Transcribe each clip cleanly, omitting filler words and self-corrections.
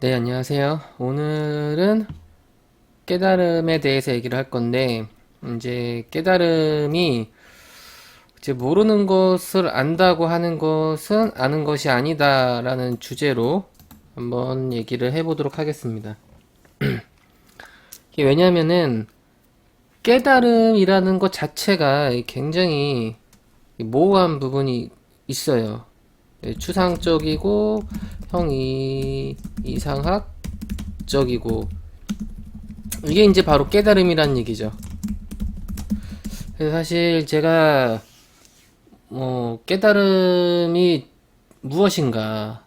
네, 안녕하세요. 오늘은 깨달음에 대해서 얘기를 할 건데, 이제 깨달음이 이제 모르는 것을 안다고 하는 것은 아는 것이 아니다라는 주제로 한번 얘기를 해보도록 하겠습니다. 이게 왜냐면은 깨달음이라는 것 자체가 굉장히 모호한 부분이 있어요. 추상적이고, 이상학적이고, 이게 이제 바로 깨달음이란 얘기죠. 그래서 사실 제가 깨달음이 무엇인가,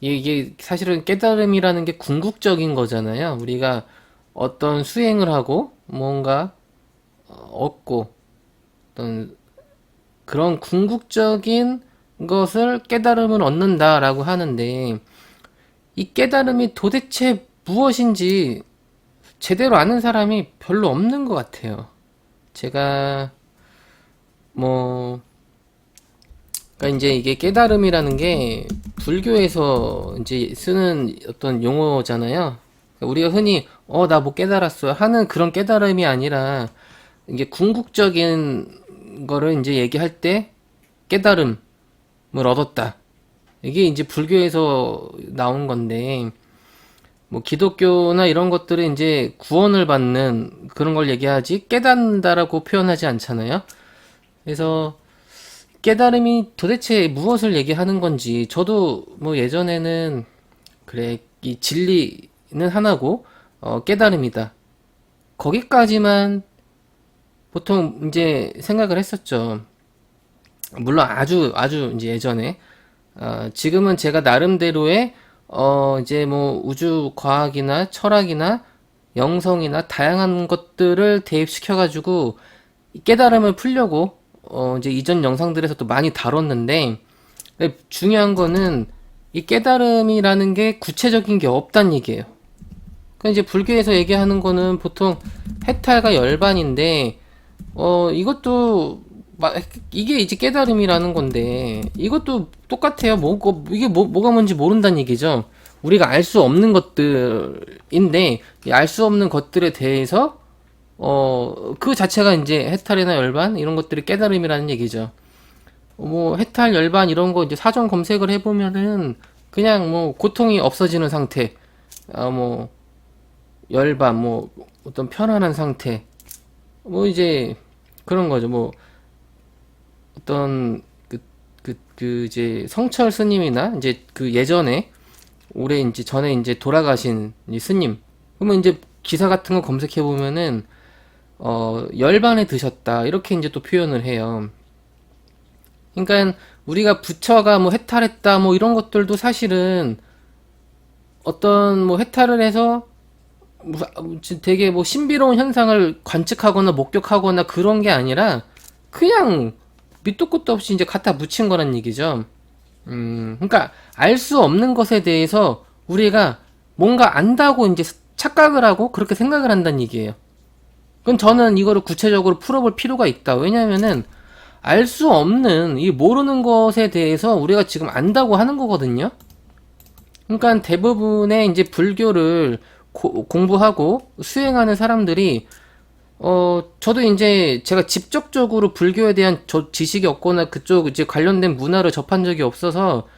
이게 사실은 깨달음이라는 게 궁극적인 거잖아요. 우리가 어떤 수행을 하고 뭔가 얻고 어떤 그런 궁극적인 것을 깨달음을 얻는다라고 하는데, 이 깨달음이 도대체 무엇인지 제대로 아는 사람이 별로 없는 것 같아요. 제가 뭐 그러니까 이제 이게 깨달음이라는 게 불교에서 이제 쓰는 어떤 용어잖아요. 그러니까 우리가 흔히 나 뭐 깨달았어요 하는 그런 깨달음이 아니라, 이게 궁극적인 거를 이제 얘기할 때 깨달음을 얻었다. 이게 이제 불교에서 나온 건데, 뭐 기독교나 이런 것들은 이제 구원을 받는 그런 걸 얘기하지 깨닫는다라고 표현하지 않잖아요. 그래서 깨달음이 도대체 무엇을 얘기하는 건지, 저도 뭐 예전에는 그래, 이 진리는 하나고 깨달음이다, 거기까지만 보통 이제 생각을 했었죠. 물론 아주 이제 예전에. 지금은 제가 나름대로의 이제 뭐 우주 과학이나 철학이나 영성이나 다양한 것들을 대입시켜가지고 깨달음을 풀려고 이제 이전 영상들에서도 많이 다뤘는데, 근데 중요한 거는 이 깨달음이라는 게 구체적인 게 없단 얘기예요. 그러니까 이제 불교에서 얘기하는 거는 보통 해탈과 열반인데, 이것도 이게 이제 깨달음이라는 건데, 이것도 똑같아요. 이게 뭐가 뭔지 모른다는 얘기죠. 우리가 알 수 없는 것들인데, 알 수 없는 것들에 대해서 그 자체가 이제 해탈이나 열반 이런 것들이 깨달음이라는 얘기죠. 뭐 해탈, 열반 이런 거 이제 사전 검색을 해보면은 그냥 뭐 고통이 없어지는 상태, 뭐 열반, 뭐 어떤 편안한 상태, 뭐 이제 그런 거죠. 뭐 어떤 이제 성철 스님이나 이제 그 예전에 올해 이제 전에 이제 돌아가신 이 스님, 그러면 이제 기사 같은 거 검색해 보면은 열반에 드셨다 이렇게 이제 또 표현을 해요. 그러니까 우리가 부처가 뭐 해탈했다 뭐 이런 것들도 사실은 어떤 뭐 해탈을 해서 되게 뭐 신비로운 현상을 관측하거나 목격하거나 그런 게 아니라 그냥 밑도 끝도 없이 이제 갖다 묻힌 거란 얘기죠. 그러니까 알 수 없는 것에 대해서 우리가 뭔가 안다고 이제 착각을 하고 그렇게 생각을 한다는 얘기예요. 그럼 저는 이거를 구체적으로 풀어볼 필요가 있다. 왜냐면은 알 수 없는 이 모르는 것에 대해서 우리가 지금 안다고 하는 거거든요. 그러니까 대부분의 이제 불교를 공부하고 수행하는 사람들이 저도 이제 제가 직접적으로 불교에 대한 지식이 없거나 그쪽 이제 관련된 문화를 접한 적이 없어서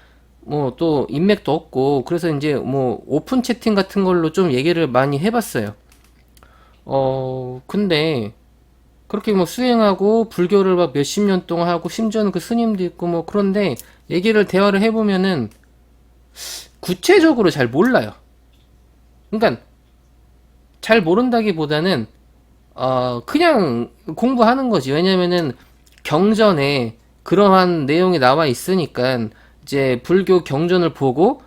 뭐 또 인맥도 없고, 그래서 이제 뭐 오픈 채팅 같은 걸로 좀 얘기를 많이 해봤어요. 근데 그렇게 뭐 수행하고 불교를 막 몇십 년 동안 하고 심지어는 그 스님도 있고 뭐 그런데 대화를 해보면은 구체적으로 잘 몰라요. 그러니까 잘 모른다기보다는 그냥 공부하는 거지. 왜냐면은 경전에 그러한 내용이 나와 있으니까 이제 불교 경전을 보고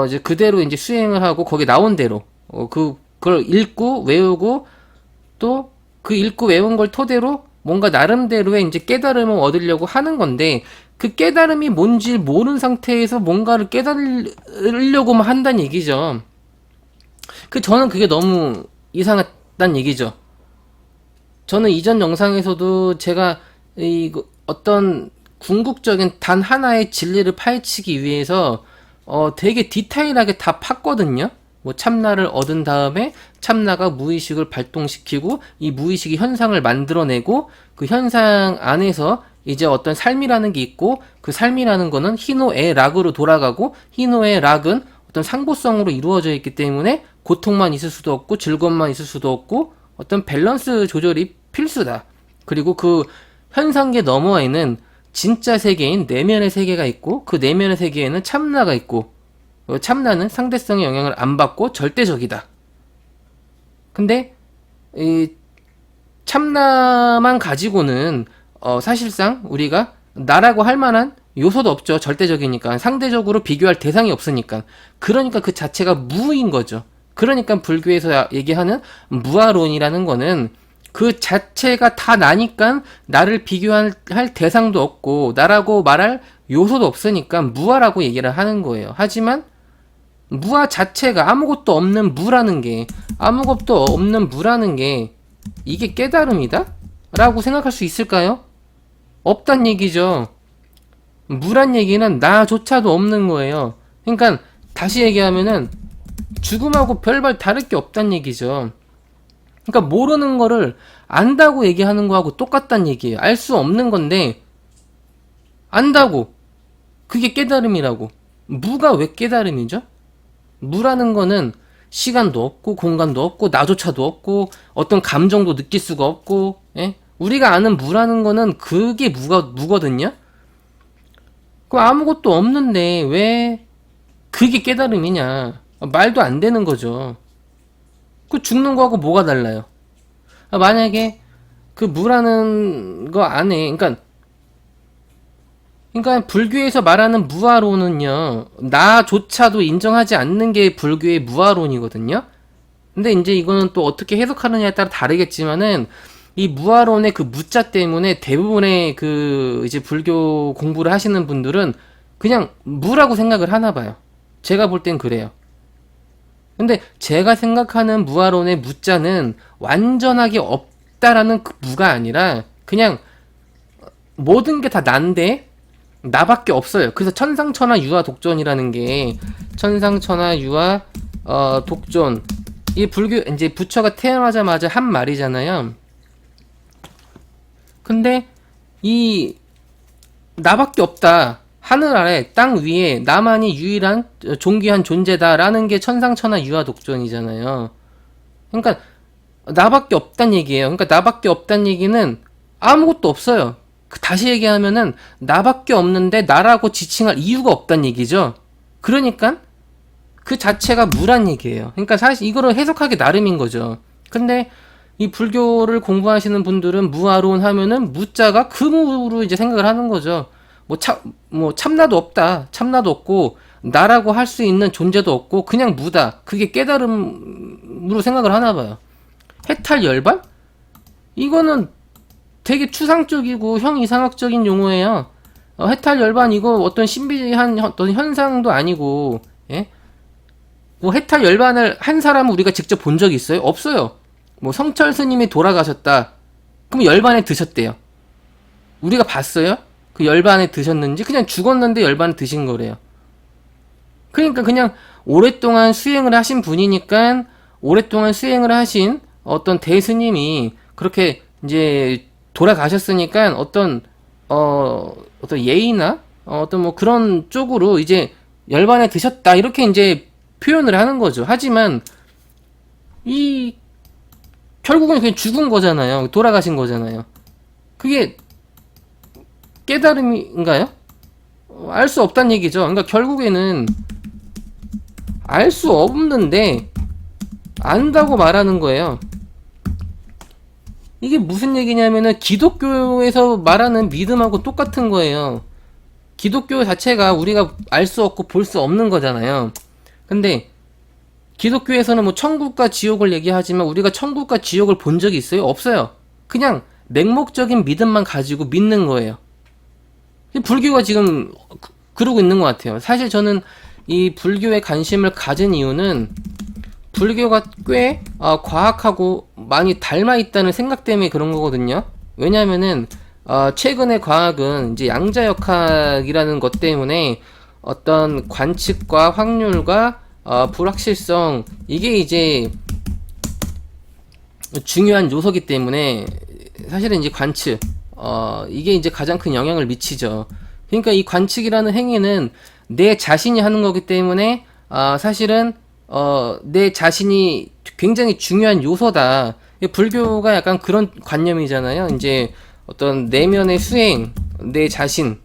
이제 그대로 이제 수행을 하고 거기 나온 대로 그걸 읽고 외우고, 또 그 읽고 외운 걸 토대로 뭔가 나름대로의 이제 깨달음을 얻으려고 하는 건데, 그 깨달음이 뭔지 모르는 상태에서 뭔가를 깨달으려고만 한다는 얘기죠. 저는 그게 너무 이상했단 얘기죠. 저는 이전 영상에서도 제가 어떤 궁극적인 단 하나의 진리를 파헤치기 위해서 되게 디테일하게 다 팠거든요. 뭐 참나를 얻은 다음에 참나가 무의식을 발동시키고 이 무의식이 현상을 만들어내고 그 현상 안에서 이제 어떤 삶이라는 게 있고 그 삶이라는 거는 희노애 락으로 돌아가고 희노애 락은 어떤 상보성으로 이루어져 있기 때문에 고통만 있을 수도 없고 즐거움만 있을 수도 없고 어떤 밸런스 조절이 필수다. 그리고 그 현상계 너머에는 진짜 세계인 내면의 세계가 있고 그 내면의 세계에는 참나가 있고 참나는 상대성의 영향을 안 받고 절대적이다. 근데 이 참나만 가지고는 사실상 우리가 나라고 할 만한 요소도 없죠. 절대적이니까. 상대적으로 비교할 대상이 없으니까. 그러니까 그 자체가 무인 거죠. 그러니까 불교에서 얘기하는 무아론이라는 거는 그 자체가 다 나니까 나를 비교할 대상도 없고 나라고 말할 요소도 없으니까 무아라고 얘기를 하는 거예요. 하지만 무아 자체가 아무것도 없는 무라는 게 이게 깨달음이다? 라고 생각할 수 있을까요? 없단 얘기죠. 무란 얘기는 나조차도 없는 거예요. 그러니까 다시 얘기하면은 죽음하고 별반 다를 게 없단 얘기죠. 그러니까 모르는 거를 안다고 얘기하는 거하고 똑같단 얘기예요. 알 수 없는 건데 안다고. 그게 깨달음이라고. 무가 왜 깨달음이죠? 무라는 거는 시간도 없고 공간도 없고 나조차도 없고 어떤 감정도 느낄 수가 없고 예? 우리가 아는 무라는 거는 그게 무거든요. 그 아무것도 없는데 왜 그게 깨달음이냐? 말도 안 되는 거죠. 그 죽는 거하고 뭐가 달라요? 만약에 그 무라는 거 안에 그러니까 불교에서 말하는 무아론은요, 나조차도 인정하지 않는 게 불교의 무아론이거든요. 근데 이제 이거는 또 어떻게 해석하느냐에 따라 다르겠지만은 이 무아론의 그 무자 때문에 대부분의 그 이제 불교 공부를 하시는 분들은 그냥 무라고 생각을 하나 봐요. 제가 볼 땐 그래요. 근데 제가 생각하는 무아론의 무자는 완전하게 없다라는 그 무가 아니라 그냥 모든 게 다 난데 나밖에 없어요. 그래서 천상천하 유아 독존이라는 게 천상천하 유아 독존 이 불교 이제 부처가 태어나자마자 한 말이잖아요. 근데 이 나밖에 없다. 하늘 아래 땅 위에 나만이 유일한 존귀한 존재다라는 게 천상천하 유아 독존이잖아요. 그러니까 나밖에 없단 얘기예요. 그러니까 나밖에 없단 얘기는 아무것도 없어요. 다시 얘기하면은 나밖에 없는데 나라고 지칭할 이유가 없단 얘기죠. 그러니까 그 자체가 무란 얘기예요. 그러니까 사실 이거를 해석하기 나름인 거죠. 근데 이 불교를 공부하시는 분들은 무아론 하면은 무자가 그 무로 이제 생각을 하는 거죠. 뭐 참나도 없다. 참나도 없고 나라고 할 수 있는 존재도 없고 그냥 무다. 그게 깨달음으로 생각을 하나 봐요. 해탈 열반? 이거는 되게 추상적이고 형이상학적인 용어예요. 해탈 열반 이거 어떤 신비한 어떤 현상도 아니고 예? 뭐 해탈 열반을 한 사람은 우리가 직접 본 적이 있어요? 없어요. 뭐 성철 스님이 돌아가셨다. 그럼 열반에 드셨대요. 우리가 봤어요? 그 열반에 드셨는지 그냥 죽었는데 열반에 드신 거래요. 그러니까 그냥 오랫동안 수행을 하신 분이니까 오랫동안 수행을 하신 어떤 대스님이 그렇게 이제 돌아가셨으니까 어떤 예의나 어떤 뭐 그런 쪽으로 이제 열반에 드셨다 이렇게 이제 표현을 하는 거죠. 하지만 이 결국은 그냥 죽은 거잖아요. 돌아가신 거잖아요. 그게 깨달음인가요? 알 수 없단 얘기죠. 그러니까 결국에는 알 수 없는데 안다고 말하는 거예요. 이게 무슨 얘기냐면은 기독교에서 말하는 믿음하고 똑같은 거예요. 기독교 자체가 우리가 알 수 없고 볼 수 없는 거잖아요. 근데 기독교에서는 뭐 천국과 지옥을 얘기하지만 우리가 천국과 지옥을 본 적이 있어요? 없어요. 그냥 맹목적인 믿음만 가지고 믿는 거예요. 불교가 지금 그러고 있는 것 같아요. 사실 저는 이 불교에 관심을 가진 이유는 불교가 꽤 과학하고 많이 닮아 있다는 생각 때문에 그런 거거든요. 왜냐면은 최근의 과학은 이제 양자역학이라는 것 때문에 어떤 관측과 확률과 불확실성, 이게 이제 중요한 요소기 때문에 사실은 이제 관측, 이게 이제 가장 큰 영향을 미치죠. 그러니까 이 관측이라는 행위는 내 자신이 하는 거기 때문에 사실은 내 자신이 굉장히 중요한 요소다. 불교가 약간 그런 관념이잖아요. 이제 어떤 내면의 수행, 내 자신,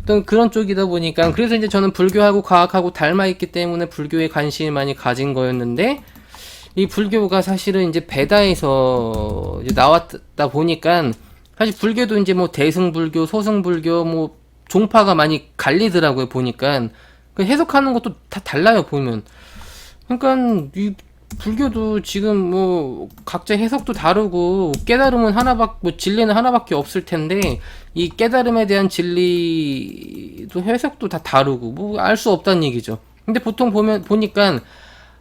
어떤 그런 쪽이다 보니까, 그래서 이제 저는 불교하고 과학하고 닮아 있기 때문에 불교에 관심이 많이 가진 거였는데, 이 불교가 사실은 이제 베다에서 이제 나왔다 보니까, 사실 불교도 이제 뭐 대승불교, 소승불교, 뭐 종파가 많이 갈리더라고요, 보니까. 그 해석하는 것도 다 달라요, 보면. 그러니까 이 불교도 지금 뭐 각자 해석도 다르고, 깨달음은 하나밖에, 뭐 진리는 하나밖에 없을 텐데, 이 깨달음에 대한 진리도 해석도 다 다르고 뭐 알 수 없다는 얘기죠. 근데 보통 보니까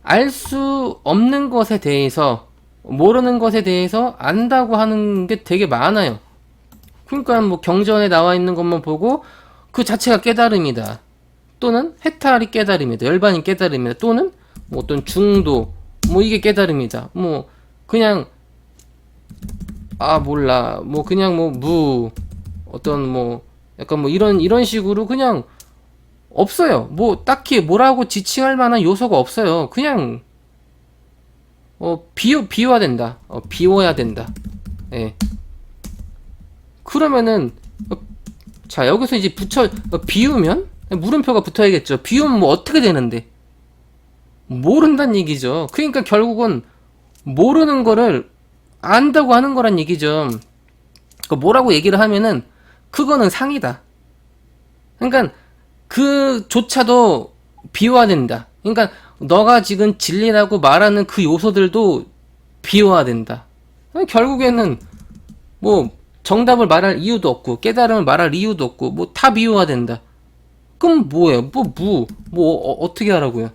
알 수 없는 것에 대해서, 모르는 것에 대해서 안다고 하는 게 되게 많아요. 그러니까 뭐 경전에 나와 있는 것만 보고 그 자체가 깨달음이다, 또는 해탈이 깨달음이다, 열반이 깨달음이다, 또는 뭐 어떤 중도, 뭐 이게 깨달음이다, 뭐 그냥 몰라, 뭐 그냥 뭐 어떤 뭐 약간 뭐 이런 식으로 그냥 없어요. 뭐 딱히 뭐라고 지칭할 만한 요소가 없어요. 그냥 비워된다. 비워야 된다. 예. 그러면은 자, 여기서 이제 비우면 물음표가 붙어야겠죠. 비우면 뭐 어떻게 되는데? 모른다는 얘기죠. 그러니까 결국은 모르는 거를 안다고 하는 거란 얘기죠. 뭐라고 얘기를 하면은 그거는 상이다. 그러니까 그조차도 비워야 된다. 그러니까 너가 지금 진리라고 말하는 그 요소들도 비워야 된다. 결국에는 뭐 정답을 말할 이유도 없고 깨달음을 말할 이유도 없고 뭐 다 비워야 된다. 그럼 뭐예요? 어떻게 하라고요?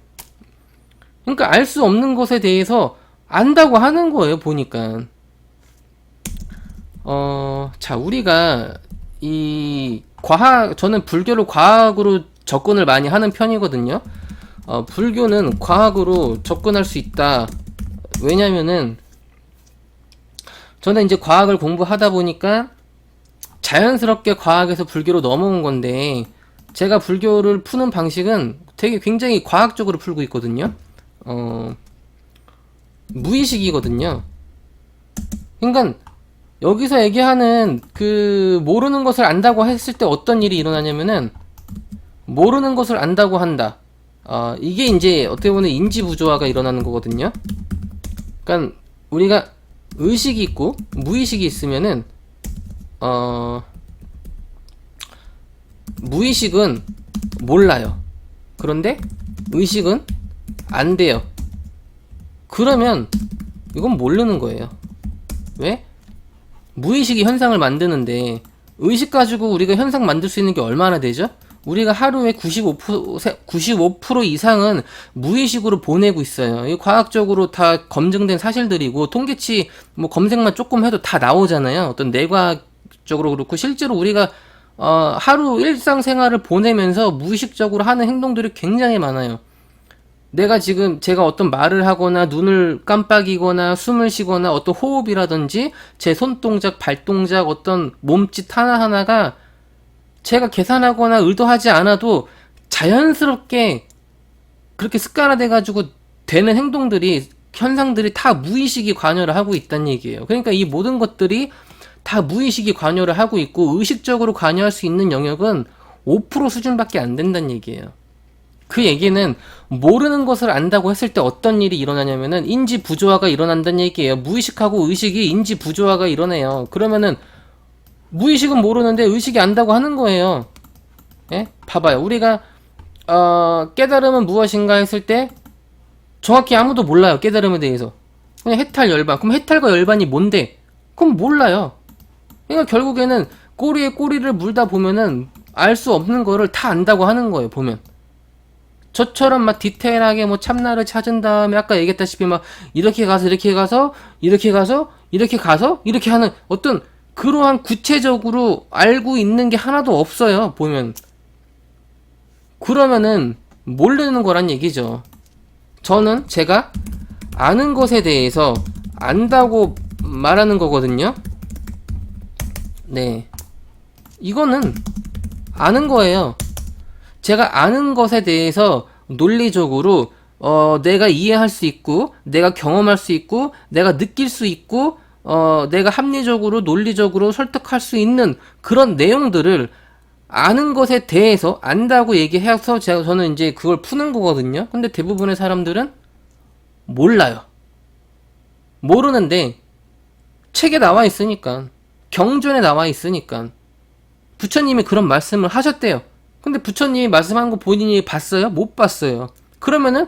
그러니까 알 수 없는 것에 대해서 안다고 하는 거예요, 보니까. 자, 우리가 저는 불교를 과학으로 접근을 많이 하는 편이거든요. 불교는 과학으로 접근할 수 있다. 왜냐면은, 저는 이제 과학을 공부하다 보니까 자연스럽게 과학에서 불교로 넘어온 건데, 제가 불교를 푸는 방식은 되게 굉장히 과학적으로 풀고 있거든요. 무의식이거든요. 그러니까, 여기서 얘기하는 그 모르는 것을 안다고 했을 때 어떤 일이 일어나냐면은, 모르는 것을 안다고 한다. 이게 이제 어떻게 보면 인지 부조화가 일어나는 거거든요. 그러니까 우리가 의식이 있고 무의식이 있으면은 무의식은 몰라요. 그런데 의식은 안 돼요. 그러면 이건 모르는 거예요. 왜? 무의식이 현상을 만드는데 의식 가지고 우리가 현상 만들 수 있는 게 얼마나 되죠? 우리가 하루에 95% 이상은 무의식으로 보내고 있어요. 이 과학적으로 다 검증된 사실들이고, 통계치 뭐 검색만 조금 해도 다 나오잖아요. 어떤 뇌과학적으로 그렇고, 실제로 우리가 하루 일상생활을 보내면서 무의식적으로 하는 행동들이 굉장히 많아요. 제가 어떤 말을 하거나 눈을 깜빡이거나 숨을 쉬거나 어떤 호흡이라든지 제 손동작, 발동작, 어떤 몸짓 하나하나가 제가 계산하거나 의도하지 않아도 자연스럽게 그렇게 습관화돼가지고 되는 행동들이, 현상들이 다 무의식이 관여를 하고 있다는 얘기예요. 그러니까 이 모든 것들이 다 무의식이 관여를 하고 있고, 의식적으로 관여할 수 있는 영역은 5% 수준밖에 안 된다는 얘기예요. 그 얘기는 모르는 것을 안다고 했을 때 어떤 일이 일어나냐면은 인지 부조화가 일어난다는 얘기예요. 무의식하고 의식이 인지 부조화가 일어나요. 그러면은 무의식은 모르는데 의식이 안다고 하는 거예요. 예? 봐봐요. 우리가 깨달음은 무엇인가 했을 때 정확히 아무도 몰라요. 깨달음에 대해서. 그냥 해탈, 열반. 그럼 해탈과 열반이 뭔데? 그럼 몰라요. 그러니까 결국에는 꼬리에 꼬리를 물다 보면은 알 수 없는 거를 다 안다고 하는 거예요. 보면. 저처럼 막 디테일하게 뭐 참나를 찾은 다음에 아까 얘기했다시피 막 이렇게 가서 이렇게 가서 이렇게 가서 이렇게 가서 이렇게 하는 어떤 그러한 구체적으로 알고 있는 게 하나도 없어요. 보면. 그러면은 모르는 거란 얘기죠. 저는 제가 아는 것에 대해서 안다고 말하는 거거든요. 네. 이거는 아는 거예요. 제가 아는 것에 대해서 논리적으로 내가 이해할 수 있고, 내가 경험할 수 있고, 내가 느낄 수 있고, 내가 합리적으로, 논리적으로 설득할 수 있는 그런 내용들을 아는 것에 대해서 안다고 얘기해서 저는 이제 그걸 푸는 거거든요. 근데 대부분의 사람들은 몰라요. 모르는데 책에 나와 있으니까, 경전에 나와 있으니까 부처님이 그런 말씀을 하셨대요. 근데 부처님이 말씀한 거 본인이 봤어요? 못 봤어요. 그러면은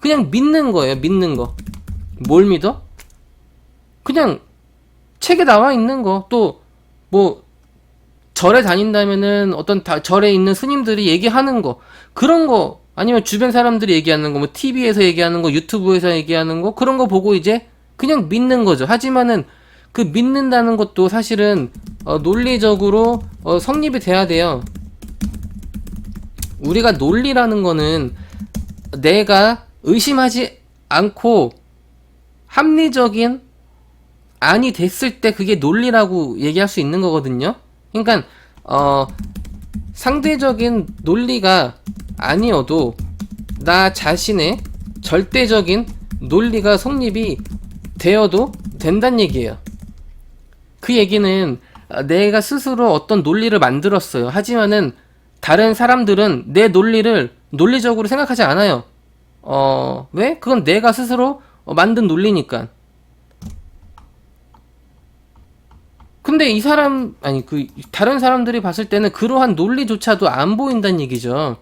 그냥 믿는 거예요. 믿는 거. 뭘 믿어? 그냥 책에 나와 있는 거. 또 뭐 절에 다닌다면은 어떤 절에 있는 스님들이 얘기하는 거, 그런 거, 아니면 주변 사람들이 얘기하는 거, 뭐 TV에서 얘기하는 거, 유튜브에서 얘기하는 거, 그런 거 보고 이제 그냥 믿는 거죠. 하지만은 그 믿는다는 것도 사실은 논리적으로 성립이 돼야 돼요. 우리가 논리라는 거는 내가 의심하지 않고 합리적인 안이 됐을 때 그게 논리라고 얘기할 수 있는 거거든요. 그러니까 상대적인 논리가 아니어도 나 자신의 절대적인 논리가 성립이 되어도 된다는 얘기예요. 그 얘기는 내가 스스로 어떤 논리를 만들었어요. 하지만은 다른 사람들은 내 논리를 논리적으로 생각하지 않아요. 왜? 그건 내가 스스로 만든 논리니까. 근데 이 사람, 아니, 다른 사람들이 봤을 때는 그러한 논리조차도 안 보인다는 얘기죠.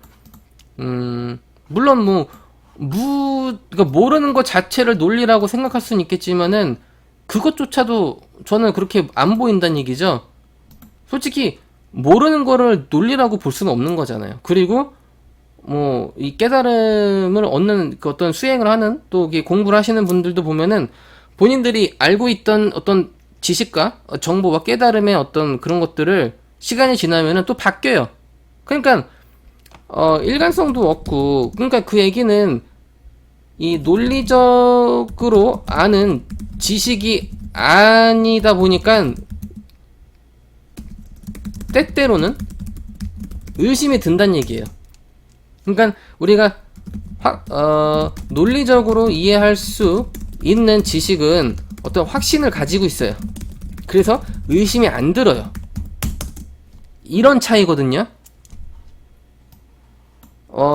물론 그러니까 모르는 것 자체를 논리라고 생각할 수는 있겠지만은, 그것조차도 저는 그렇게 안 보인다는 얘기죠. 솔직히, 모르는 거를 논리라고 볼 수는 없는 거잖아요. 그리고, 이 깨달음을 얻는 그 어떤 수행을 하는, 또 이게 공부를 하시는 분들도 보면은, 본인들이 알고 있던 어떤 지식과 정보와 깨달음의 어떤 그런 것들을 시간이 지나면은 또 바뀌어요. 그러니까 일관성도 없고, 그러니까 그 얘기는 이 논리적으로 아는 지식이 아니다 보니까 때때로는 의심이 든다는 얘기예요. 그러니까 우리가 논리적으로 이해할 수 있는 지식은 어떤 확신을 가지고 있어요. 그래서 의심이 안 들어요. 이런 차이거든요.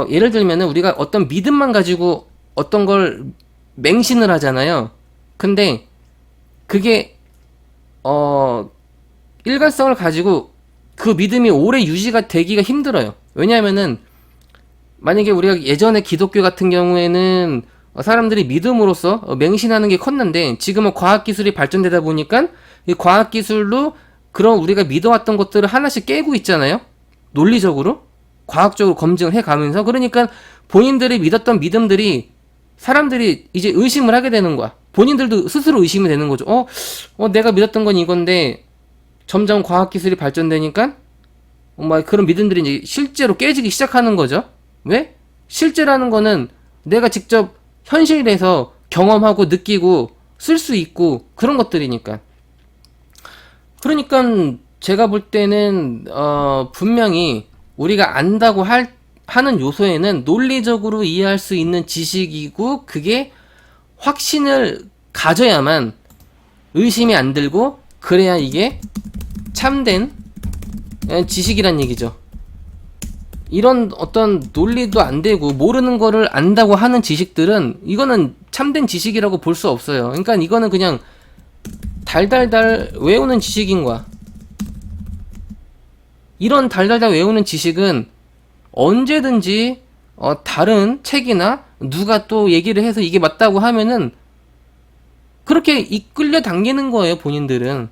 예를 들면은 우리가 어떤 믿음만 가지고 어떤 걸 맹신을 하잖아요. 근데 그게 일관성을 가지고 그 믿음이 오래 유지가 되기가 힘들어요. 왜냐하면은 만약에 우리가 예전에 기독교 같은 경우에는 사람들이 믿음으로써 맹신하는 게 컸는데, 지금은 과학기술이 발전되다 보니까 이 과학기술로 그런 우리가 믿어왔던 것들을 하나씩 깨고 있잖아요. 논리적으로 과학적으로 검증을 해가면서. 그러니까 본인들이 믿었던 믿음들이 사람들이 이제 의심을 하게 되는 거야. 본인들도 스스로 의심이 되는 거죠. 내가 믿었던 건 이건데 점점 과학기술이 발전되니까 그런 믿음들이 이제 실제로 깨지기 시작하는 거죠. 왜? 실제라는 거는 내가 직접 현실에서 경험하고 느끼고 쓸 수 있고 그런 것들이니까. 그러니까 제가 볼 때는 분명히 우리가 안다고 하는 요소에는 논리적으로 이해할 수 있는 지식이고, 그게 확신을 가져야만 의심이 안 들고, 그래야 이게 참된 지식이란 얘기죠. 이런 어떤 논리도 안 되고 모르는 거를 안다고 하는 지식들은 이거는 참된 지식이라고 볼 수 없어요. 그러니까 이거는 그냥 달달달 외우는 지식인 거야. 이런 달달달 외우는 지식은 언제든지 다른 책이나 누가 또 얘기를 해서 이게 맞다고 하면은 그렇게 이끌려 당기는 거예요, 본인들은.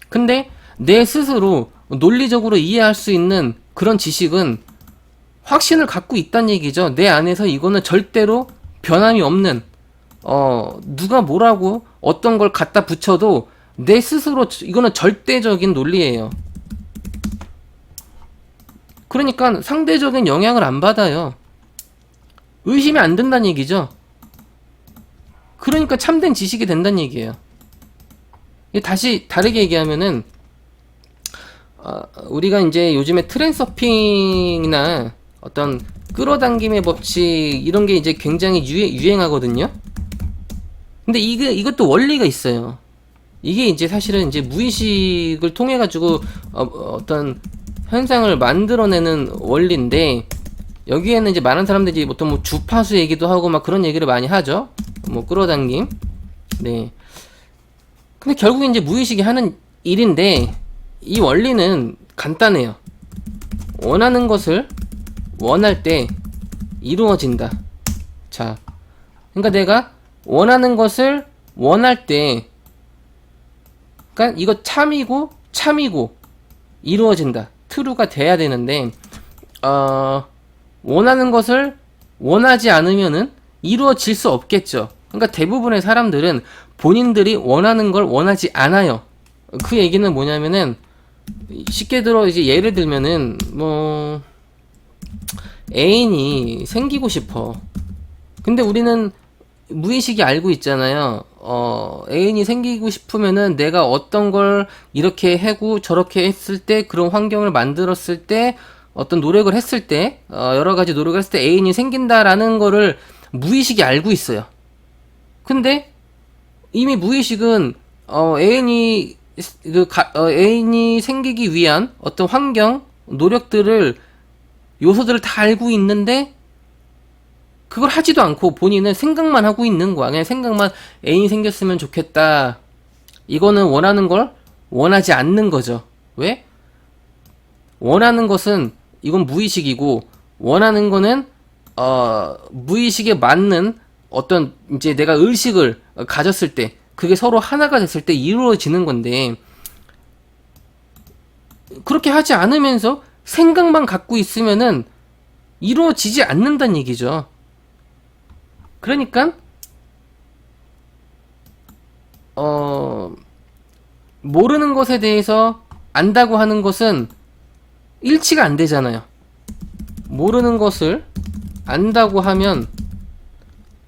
근데 내 스스로 논리적으로 이해할 수 있는 그런 지식은 확신을 갖고 있다는 얘기죠. 내 안에서 이거는 절대로 변함이 없는, 누가 뭐라고 어떤 걸 갖다 붙여도 내 스스로 이거는 절대적인 논리예요. 그러니까 상대적인 영향을 안 받아요. 의심이 안 든다는 얘기죠. 그러니까 참된 지식이 된다는 얘기예요. 다시 다르게 얘기하면은 우리가 이제 요즘에 트랜서핑이나 어떤 끌어당김의 법칙 이런 게 이제 굉장히 유행하거든요. 근데 이것도 원리가 있어요. 이게 이제 사실은 이제 무의식을 통해 가지고 어떤 현상을 만들어내는 원리인데, 여기에는 이제 많은 사람들이 보통 뭐 주파수 얘기도 하고 막 그런 얘기를 많이 하죠. 뭐 끌어당김. 네. 근데 결국에 이제 무의식이 하는 일인데, 이 원리는 간단해요. 원하는 것을 원할 때 이루어진다. 자, 그러니까 내가 원하는 것을 원할 때, 그러니까 이거 참이고 이루어진다. true가 돼야 되는데, 원하는 것을 원하지 않으면은 이루어질 수 없겠죠. 그러니까 대부분의 사람들은 본인들이 원하는 걸 원하지 않아요. 그 얘기는 뭐냐면은, 쉽게 들어 이제 예를 들면은 뭐 애인이 생기고 싶어. 근데 우리는 무의식이 알고 있잖아요. 애인이 생기고 싶으면은 내가 어떤 걸 이렇게 하고 저렇게 했을 때, 그런 환경을 만들었을 때, 어떤 노력을 했을 때, 여러 가지 노력을 했을 때 애인이 생긴다라는 거를 무의식이 알고 있어요. 근데 이미 무의식은 애인이 생기기 위한 어떤 환경, 노력들을, 요소들을 다 알고 있는데 그걸 하지도 않고 본인은 생각만 하고 있는 거야. 그냥 생각만, 애인이 생겼으면 좋겠다. 이거는 원하는 걸 원하지 않는 거죠. 왜? 원하는 것은 이건 무의식이고, 원하는 거는 무의식에 맞는 어떤 이제 내가 의식을 가졌을 때, 그게 서로 하나가 됐을 때 이루어지는 건데, 그렇게 하지 않으면서 생각만 갖고 있으면은 이루어지지 않는다는 얘기죠. 그러니까 모르는 것에 대해서 안다고 하는 것은 일치가 안 되잖아요. 모르는 것을 안다고 하면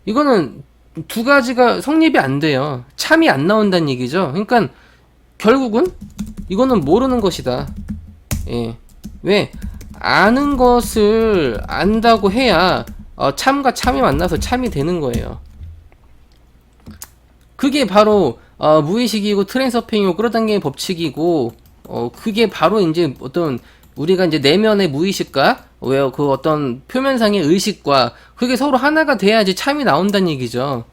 이거는 두 가지가 성립이 안 돼요. 참이 안 나온다는 얘기죠. 그러니까 결국은 이거는 모르는 것이다. 예. 왜? 아는 것을 안다고 해야 참과 참이 만나서 참이 되는 거예요. 그게 바로 무의식이고 트랜서핑이고 끌어당김의 법칙이고, 그게 바로 이제 어떤 우리가 이제 내면의 무의식과 왜 그 어떤 표면상의 의식과 그게 서로 하나가 돼야지 참이 나온다는 얘기죠.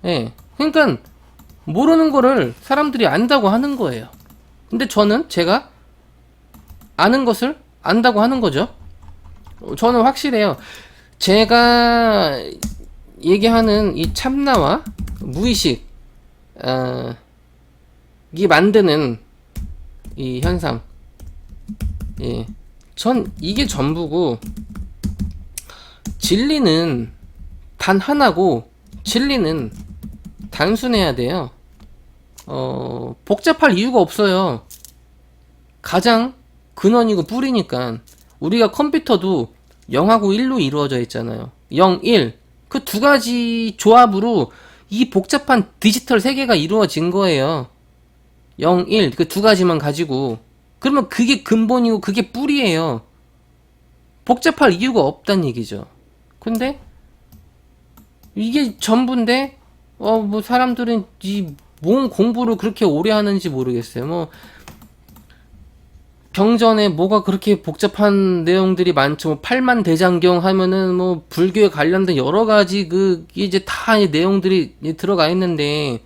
예. 그러니까 모르는 거를 사람들이 안다고 하는 거예요. 근데 제가 아는 것을 안다고 하는 거죠. 저는 확실해요. 제가 얘기하는 이 참나와 무의식, 이 만드는 이 현상, 예, 전 이게 전부고, 진리는 단 하나고 진리는 단순해야 돼요. 복잡할 이유가 없어요. 가장 근원이고 뿌리니까. 우리가 컴퓨터도 0하고 1로 이루어져 있잖아요. 0, 1. 그 두 가지 조합으로 이 복잡한 디지털 세계가 이루어진 거예요. 0, 1. 그 두 가지만 가지고. 그러면 그게 근본이고 그게 뿌리예요. 복잡할 이유가 없다는 얘기죠. 근데 이게 전부인데 뭐 사람들은 뭔 공부를 그렇게 오래 하는지 모르겠어요. 뭐 경전에 뭐가 그렇게 복잡한 내용들이 많죠. 뭐 팔만대장경 하면은 뭐 불교에 관련된 여러 가지 이제 다 내용들이 들어가 있는데,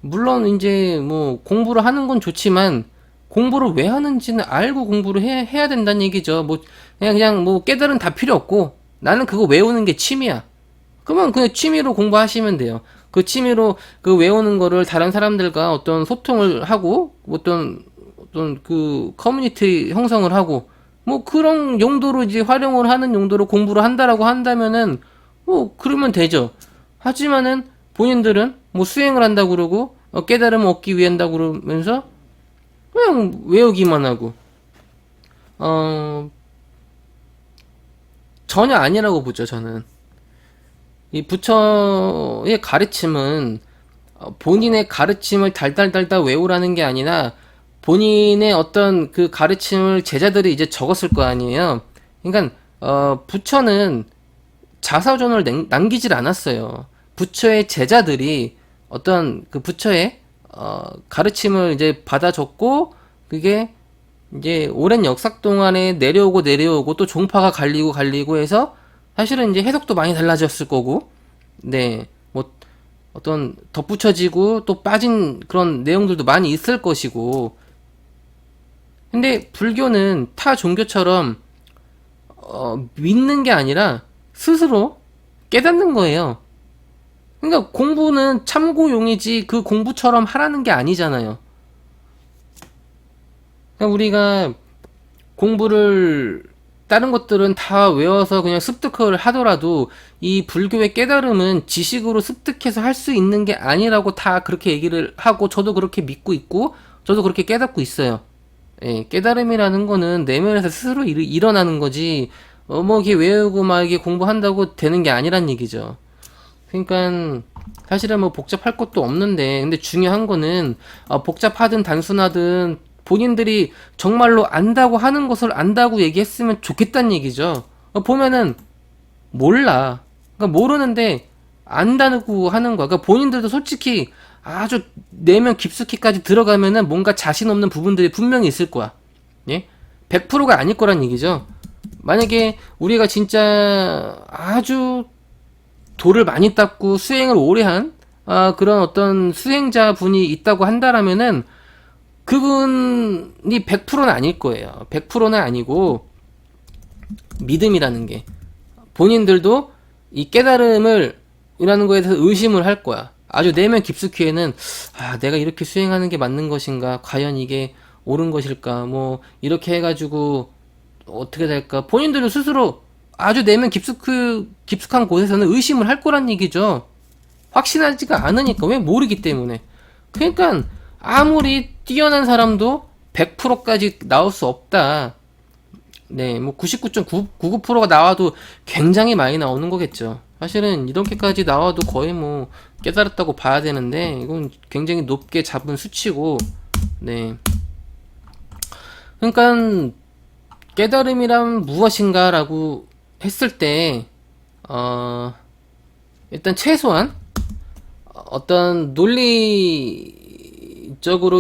물론 이제 뭐 공부를 하는 건 좋지만 공부를 왜 하는지는 알고 공부를 해야 된다는 얘기죠. 뭐 그냥 뭐 깨달은 다 필요 없고, 나는 그거 외우는 게 취미야. 그러면 그냥 취미로 공부하시면 돼요. 그 취미로 그 외우는 거를 다른 사람들과 어떤 소통을 하고, 어떤 그 커뮤니티 형성을 하고, 뭐 그런 용도로 이제 활용을 하는 용도로 공부를 한다라고 한다면은 뭐 그러면 되죠. 하지만은 본인들은 뭐 수행을 한다고 그러고 깨달음을 얻기 위해 한다고 그러면서 그냥 외우기만 하고, 전혀 아니라고 보죠, 저는. 이 부처의 가르침은 본인의 가르침을 달달달달 외우라는 게 아니라 본인의 어떤 그 가르침을 제자들이 이제 적었을 거 아니에요. 그러니까 부처는 자서전을 남기질 않았어요. 부처의 제자들이 어떤 그 부처의 가르침을 이제 받아 적고 그게 이제 오랜 역사 동안에 내려오고 또 종파가 갈리고 해서 사실은 이제 해석도 많이 달라졌을 거고, 네, 뭐 어떤 덧붙여지고 또 빠진 그런 내용들도 많이 있을 것이고. 근데 불교는 타 종교처럼 믿는 게 아니라 스스로 깨닫는 거예요. 그러니까 공부는 참고용이지 그 공부처럼 하라는 게 아니잖아요. 그러니까 우리가 공부를 다른 것들은 다 외워서 그냥 습득을 하더라도 이 불교의 깨달음은 지식으로 습득해서 할 수 있는 게 아니라고 다 그렇게 얘기를 하고 저도 그렇게 믿고 있고 저도 그렇게 깨닫고 있어요. 예, 깨달음이라는 거는 내면에서 스스로 일어나는 거지 뭐 이게 외우고 막 이게 공부한다고 되는 게 아니란 얘기죠. 그러니까 사실은 뭐 복잡할 것도 없는데 근데 중요한 거는 복잡하든 단순하든 본인들이 정말로 안다고 하는 것을 안다고 얘기했으면 좋겠다는 얘기죠. 보면은 몰라. 그러니까 모르는데 안다고 하는 거야. 그러니까 본인들도 솔직히 아주 내면 깊숙이까지 들어가면은 뭔가 자신 없는 부분들이 분명히 있을 거야. 예? 100%가 아닐 거란 얘기죠. 만약에 우리가 진짜 아주 돌을 많이 닦고 수행을 오래 한 그런 어떤 수행자 분이 있다고 한다라면은 그분이 100%는 아닐 거예요. 100%는 아니고 믿음이라는 게 본인들도 이 깨달음을 이라는 거에 대해서 의심을 할 거야. 아주 내면 깊숙이에는 내가 이렇게 수행하는 게 맞는 것인가? 과연 이게 옳은 것일까? 뭐 이렇게 해가지고 어떻게 될까? 본인들도 스스로 아주 내면 깊숙한 곳에서는 의심을 할 거란 얘기죠. 확신하지가 않으니까. 왜? 모르기 때문에. 그러니까 아무리 뛰어난 사람도 100%까지 나올 수 없다. 네, 뭐 99.99%가 나와도 굉장히 많이 나오는 거겠죠. 사실은 이렇게까지 나와도 거의 뭐 깨달았다고 봐야 되는데 이건 굉장히 높게 잡은 수치고, 네. 그러니까 깨달음이란 무엇인가라고 했을 때 일단 최소한 어떤 논리적으로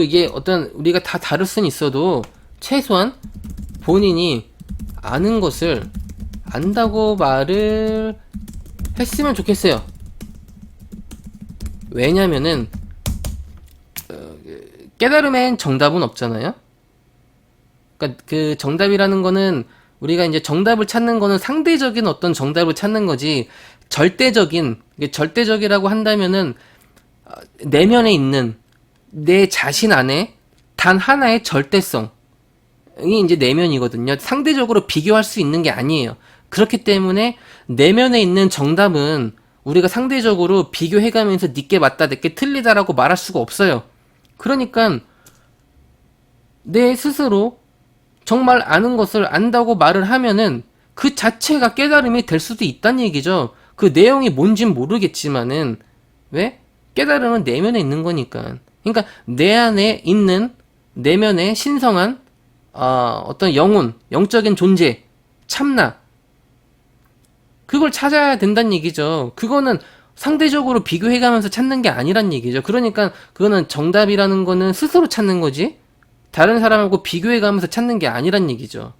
이게 어떤 우리가 다 다를 수는 있어도 최소한 본인이 아는 것을 안다고 말을 했으면 좋겠어요. 왜냐면은 깨달음엔 정답은 없잖아요. 그러니까 그 정답이라는 거는 우리가 이제 정답을 찾는 거는 상대적인 어떤 정답을 찾는 거지 절대적이라고 한다면은 내면에 있는 내 자신 안에 단 하나의 절대성이 이제 내면이거든요. 상대적으로 비교할 수 있는 게 아니에요. 그렇기 때문에 내면에 있는 정답은 우리가 상대적으로 비교해가면서 니께 맞다, 내께 틀리다라고 말할 수가 없어요. 그러니까 내 스스로 정말 아는 것을 안다고 말을 하면은 그 자체가 깨달음이 될 수도 있다는 얘기죠. 그 내용이 뭔진 모르겠지만은 왜? 깨달음은 내면에 있는 거니까. 그러니까 내 안에 있는 내면의 신성한 어떤 영적인 존재, 참나, 그걸 찾아야 된다는 얘기죠. 그거는 상대적으로 비교해가면서 찾는 게 아니란 얘기죠. 그러니까 그거는 정답이라는 거는 스스로 찾는 거지 다른 사람하고 비교해가면서 찾는 게 아니란 얘기죠.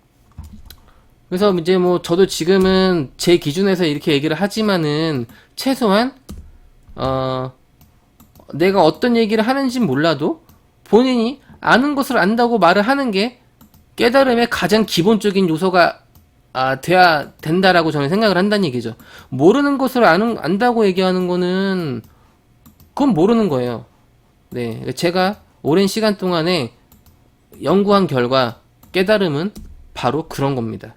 그래서 이제 뭐 저도 지금은 제 기준에서 이렇게 얘기를 하지만은 최소한 내가 어떤 얘기를 하는지 몰라도 본인이 아는 것을 안다고 말을 하는 게 깨달음의 가장 기본적인 요소가 돼야 된다라고 저는 생각을 한다는 얘기죠. 모르는 것을 안다고 얘기하는 거는 그건 모르는 거예요. 네, 제가 오랜 시간 동안에 연구한 결과 깨달음은 바로 그런 겁니다.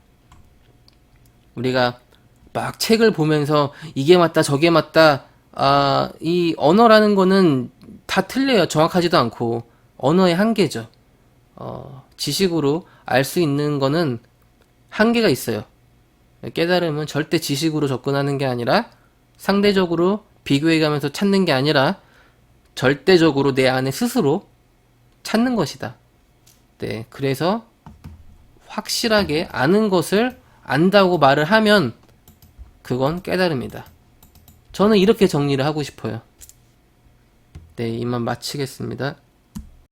우리가 막 책을 보면서 이게 맞다 저게 맞다 이 언어라는 거는 다 틀려요. 정확하지도 않고 언어의 한계죠. 지식으로 알 수 있는 거는 한계가 있어요. 깨달음은 절대 지식으로 접근하는 게 아니라 상대적으로 비교해가면서 찾는 게 아니라 절대적으로 내 안에 스스로 찾는 것이다. 네, 그래서 확실하게 아는 것을 안다고 말을 하면 그건 깨달음이다. 저는 이렇게 정리를 하고 싶어요. 네, 이만 마치겠습니다.